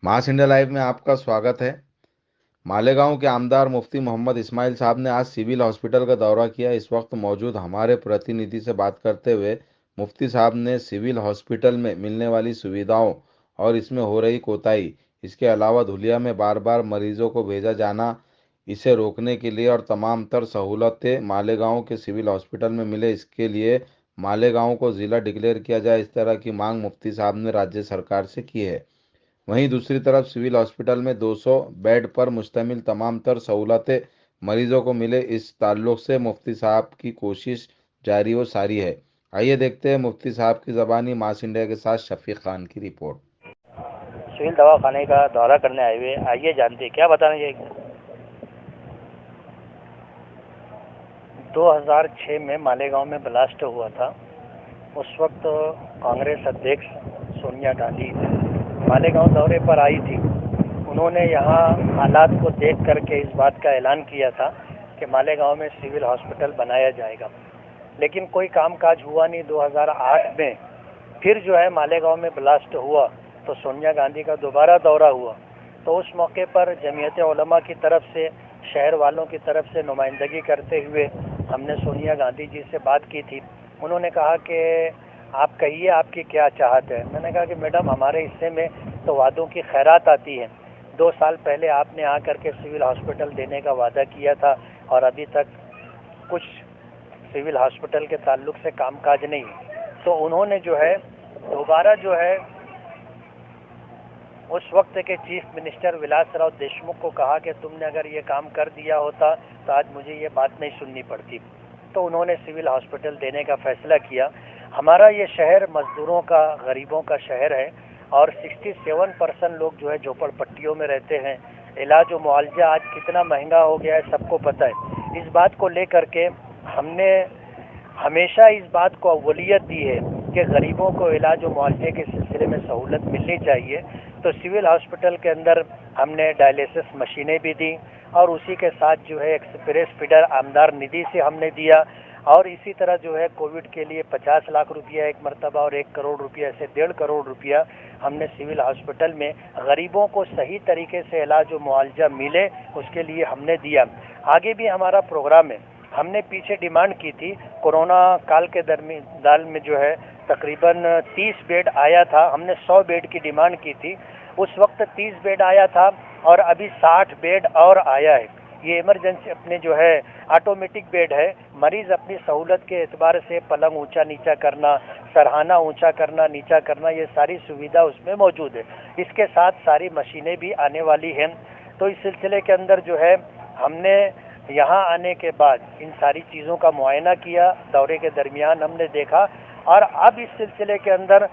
मास India live में आपका स्वागत है। मालेगांव के आमदार मुफ्ती मोहम्मद इस्माइल साहब ने आज सिविल हॉस्पिटल का दौरा किया। इस वक्त मौजूद हमारे प्रतिनिधि से बात करते हुए मुफ्ती साहब ने सिविल हॉस्पिटल में मिलने वाली सुविधाओं और इसमें हो रही कोताही, इसके अलावा धुलिया में बार बार मरीजों को भेजा जाना, इसे रोकने के लिए और तमाम तर सहूलतें मालेगांव के सिविल हॉस्पिटल में मिले, इसके लिए मालेगांव को ज़िला डिक्लेयर किया जाए, इस तरह की मांग मुफ्ती साहब ने राज्य सरकार से की है। वहीं दूसरी तरफ सिविल हॉस्पिटल में 200 बेड पर मुश्तमिल तमाम तर सहूलतें मरीजों को मिले, इस ताल्लुक से मुफ्ती साहब की कोशिश जारी व सारी है। आइए देखते हैं मुफ्ती साहब की ज़बानी मास इंडिया के साथ शफीक खान की रिपोर्ट। सिविल दवाखाने का दौरा करने आए हुए, आइए जानते क्या बताना चाहिए। 2006 में मालेगांव में ब्लास्ट हुआ था। उस वक्त कांग्रेस अध्यक्ष सोनिया गांधी मालेगांव दौरे पर आई थी। उन्होंने यहाँ हालात को देख करके इस बात का ऐलान किया था कि मालेगांव में सिविल हॉस्पिटल बनाया जाएगा, लेकिन कोई कामकाज हुआ नहीं। 2008 में फिर जो है मालेगांव में ब्लास्ट हुआ तो सोनिया गांधी का दोबारा दौरा हुआ। तो उस मौके पर जमीयत उलमा की तरफ से, शहर वालों की तरफ से नुमाइंदगी करते हुए हमने सोनिया गांधी जी से बात की थी। उन्होंने कहा कि आप कहिए आपकी क्या चाहत है। मैंने कहा कि मैडम, हमारे हिस्से में तो वादों की खैरात आती है। 2 साल पहले आपने आकर के सिविल हॉस्पिटल देने का वादा किया था और अभी तक कुछ सिविल हॉस्पिटल के ताल्लुक से कामकाज नहीं। तो उन्होंने जो है दोबारा जो है उस वक्त के चीफ मिनिस्टर विलासराव देशमुख को कहा कि तुमने अगर ये काम कर दिया होता तो आज मुझे ये बात नहीं सुननी पड़ती। तो उन्होंने सिविल हॉस्पिटल देने का फैसला किया। हमारा ये शहर मजदूरों का, गरीबों का शहर है और 67% लोग जो है झोपड़पट्टियों में रहते हैं। इलाज और मुआवजा आज कितना महंगा हो गया है सबको पता है। इस बात को लेकर के हमने हमेशा इस बात को अव्वलियत दी है कि गरीबों को इलाज और मुआवजे के सिलसिले में सहूलत मिलनी चाहिए। तो सिविल हॉस्पिटल के अंदर हमने डायलिसिस मशीनें भी दी और उसी के साथ जो है एक्सप्रेस फीडर आमदार निधि से हमने दिया। और इसी तरह जो है कोविड के लिए 50 लाख रुपया एक मरतबा और 1 करोड़ रुपया, ऐसे 1.5 करोड़ रुपया हमने सिविल हॉस्पिटल में गरीबों को सही तरीके से इलाज और मुआवजा मिले उसके लिए हमने दिया। आगे भी हमारा प्रोग्राम है। हमने पीछे डिमांड की थी, कोरोना काल के दरमियान में जो है तकरीबन 30 बेड आया था। हमने 100 बेड की डिमांड की थी। उस वक्त 30 बेड आया था और अभी 60 बेड और आया है। ये इमरजेंसी अपने जो है ऑटोमेटिक बेड है। मरीज अपनी सहूलत के एतबार से पलंग ऊंचा नीचा करना, सरहाना ऊंचा करना नीचा करना, ये सारी सुविधा उसमें मौजूद है। इसके साथ सारी मशीनें भी आने वाली हैं। तो इस सिलसिले के अंदर जो है हमने यहाँ आने के बाद इन सारी चीज़ों का मुआयना किया। दौरे के दरमियान हमने देखा और अब इस सिलसिले के अंदर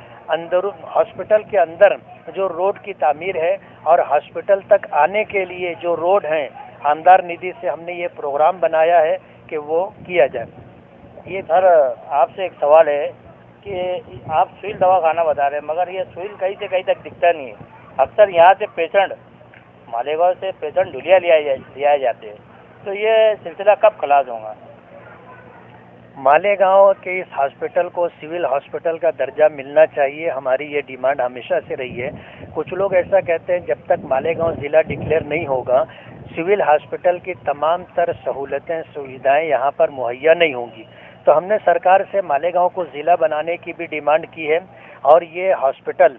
हॉस्पिटल के अंदर जो रोड की तामीर है और हॉस्पिटल तक आने के लिए जो रोड हैं, आमदार निधि से हमने ये प्रोग्राम बनाया है कि वो किया जाए। ये सर, आपसे एक सवाल है कि आप सिविल दवाखाना बता रहे हैं, मगर ये सिविल कहीं से कहीं तक दिखता नहीं है। अक्सर यहाँ से पेशेंट, मालेगांव से पेशेंट धुलिया लिया जाते हैं, तो ये सिलसिला कब खलास होगा? मालेगांव के इस हॉस्पिटल को सिविल हॉस्पिटल का दर्जा मिलना चाहिए, हमारी ये डिमांड हमेशा से रही है। कुछ लोग ऐसा कहते हैं जब तक मालेगांव ज़िला डिक्लेयर नहीं होगा सिविल हॉस्पिटल की तमाम तर सहूलतें, सुविधाएं यहाँ पर मुहैया नहीं होंगी। तो हमने सरकार से मालेगांव को ज़िला बनाने की भी डिमांड की है और ये हॉस्पिटल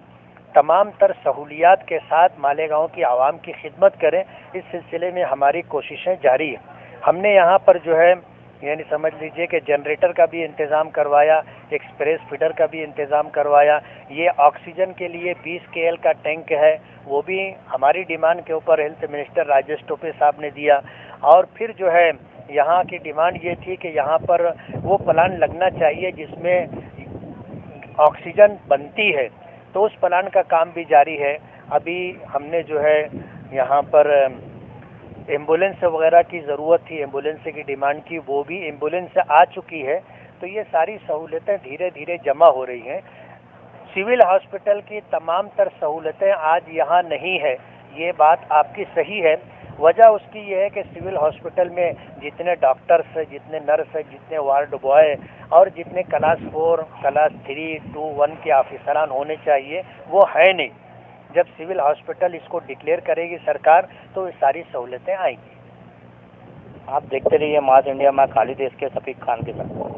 तमाम तर सहूलियात के साथ मालेगांव की आवाम की खिदमत करें, इस सिलसिले में हमारी कोशिशें जारी हैं। हमने यहाँ पर जो है यानी समझ लीजिए कि जनरेटर का भी इंतज़ाम करवाया, एक्सप्रेस फीडर का भी इंतज़ाम करवाया। ये ऑक्सीजन के लिए 20 KL का टैंक है, वो भी हमारी डिमांड के ऊपर हेल्थ मिनिस्टर राजेश टोपे साहब ने दिया। और फिर जो है यहाँ की डिमांड ये थी कि यहाँ पर वो प्लान लगना चाहिए जिसमें ऑक्सीजन बनती है, तो उस प्लान का काम भी जारी है। अभी हमने जो है यहाँ पर एम्बुलेंस वगैरह की ज़रूरत थी, एम्बुलेंस की डिमांड की, वो भी एम्बुलेंस आ चुकी है। तो ये सारी सहूलतें धीरे धीरे जमा हो रही हैं। सिविल हॉस्पिटल की तमाम तर सहूलतें आज यहाँ नहीं है, ये बात आपकी सही है। वजह उसकी ये है कि सिविल हॉस्पिटल में जितने डॉक्टर्स, जितने नर्स, जितने वार्ड बॉय और जितने क्लास 4, क्लास 3, 2, 1 के ऑफिसरान होने चाहिए वो है नहीं। جب سول ہاسپٹل اس کو ڈکلیئر کرے گی سرکار تو یہ ساری سہولتیں آئیں گی. آپ دیکھتے رہیے ماس انڈیا میں خالد اس کے شفیق خان کے ساتھ.